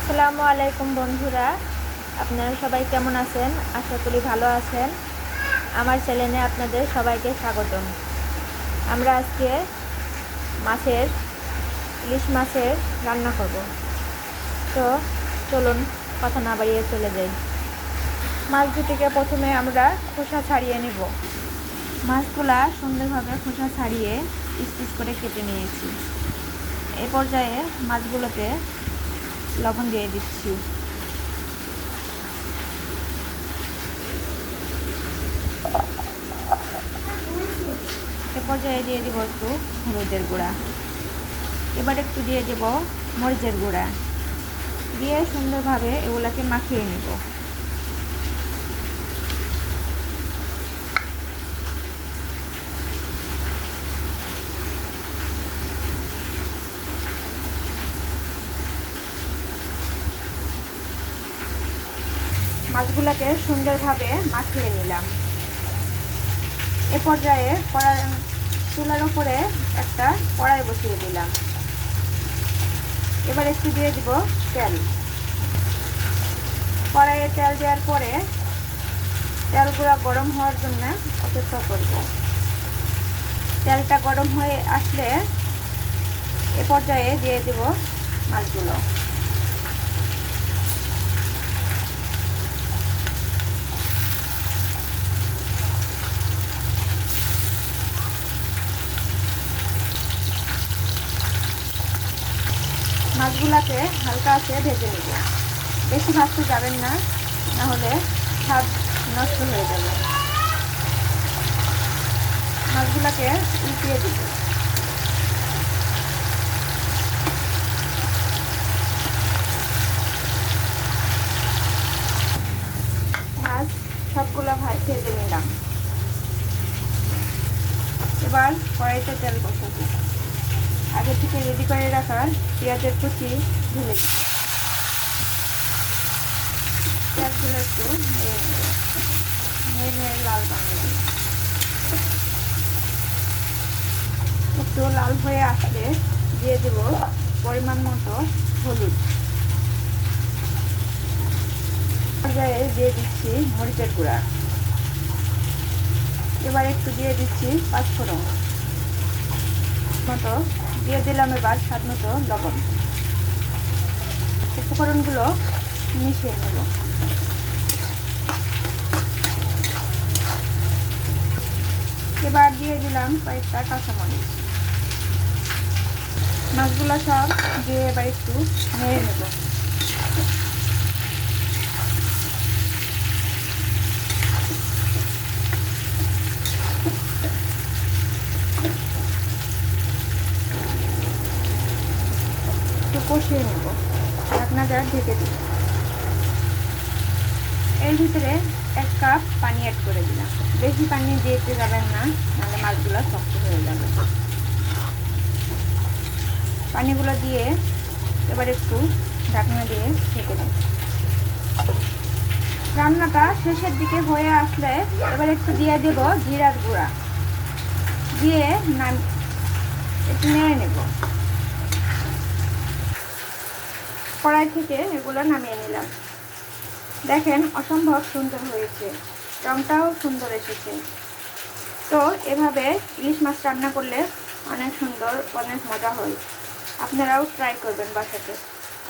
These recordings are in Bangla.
আসসালামু আলাইকুম বন্ধুরা, আপনারা সবাই কেমন আছেন? আশা করি ভালো আছেন। আমার চ্যানেলে আপনাদের সবাইকে স্বাগতম। আমরা আজকে ইলিশ মাছের রান্না করব। তো চলুন কথা না বাড়িয়ে চলে যাই। মাছ দুটিকে প্রথমে আমরা খোসা ছাড়িয়ে নেব। মাছগুলা সুন্দরভাবে খোসা ছাড়িয়ে পিস পিস করে কেটে নিয়েছি। এই পর্যায়ে মাছগুলোতে লবণ দিয়ে দিচ্ছি। এ পর্যায়ে দিয়ে দিব একটু হলুদের গুঁড়া, এবার একটু দিয়ে দেব মরিচের গুঁড়া, দিয়ে সুন্দরভাবে এগুলাকে মাখিয়ে নেব। মাছগুলাকে সুন্দরভাবে মাখিয়ে নিলাম। এ পর্যায়ে চুলার উপরে একটা কড়াই বসিয়ে দিলাম। এবার একটু দিয়ে দিব তেল। কড়াইয়ে তেল দেওয়ার পরে তেলগুলো গরম হওয়ার জন্য অপেক্ষা করব। তেলটা গরম হয়ে আসলে এ পর্যায়ে দিয়ে দেব মাছগুলো। মাছগুলাকে হালকা আছে ভেজে নেব। বেশি ভাজতে যাবেন না, নাহলে স্বাদ নষ্ট হয়ে যাবে। মাছগুলাকে উল্টিয়ে দিব। মাছ সবগুলো ভেজে নিলাম। এবার কড়াইতে তেল বসাবো। আগে থেকে রেডি করে রাখা পেঁয়াজের কুচি ঢেলে দিব। পেঁয়াজগুলো একটু নেড়ে লাল বানিয়ে দিব। একটু লাল হয়ে আসলে দিয়ে দেব পরিমাণ মতো হলুদ। পর্যায়ে দিয়ে দিচ্ছি মরিচের গুঁড়া। এবার একটু দিয়ে দিচ্ছি পাঁচফোড়ন মতো, দিয়ে দিলাম এবার স্বাদ মতো লবণ। উপকরণগুলো মিশিয়ে নেব। এবার দিয়ে দিলাম কয়েকটা কাঁচামরিচ। মাছগুলো সব দিয়ে এবার একটু নেড়ে নেব। একটু কষিয়ে নেব। ঢাকনা দিয়ে ঢেকে দিব। এর ভিতরে 1 কাপ পানি অ্যাড করে দিলাম। বেশি পানি দিতে যাবেন না, নাহলে মাছগুলো শক্ত হয়ে যাবে। পানিগুলো দিয়ে এবার একটু ঢাকনা দিয়ে ঢেকে দেব। রান্নাটা শেষের দিকে হয়ে আসলে এবার একটু দিয়ে দেব জিরার গুঁড়া, দিয়ে একটু নেড়ে নেব। কড়াই থেকে এগুলো নামিয়ে নিলাম। দেখেন অসম্ভব সুন্দর হয়েছে, রংটাও সুন্দর এসেছে। তো এভাবে ইলিশ মাছ রান্না করলে অনেক সুন্দর, অনেক মজা হয়। আপনারাও ট্রাই করবেন বাসাতে।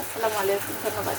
আসসালামু আলাইকুম, ধন্যবাদ।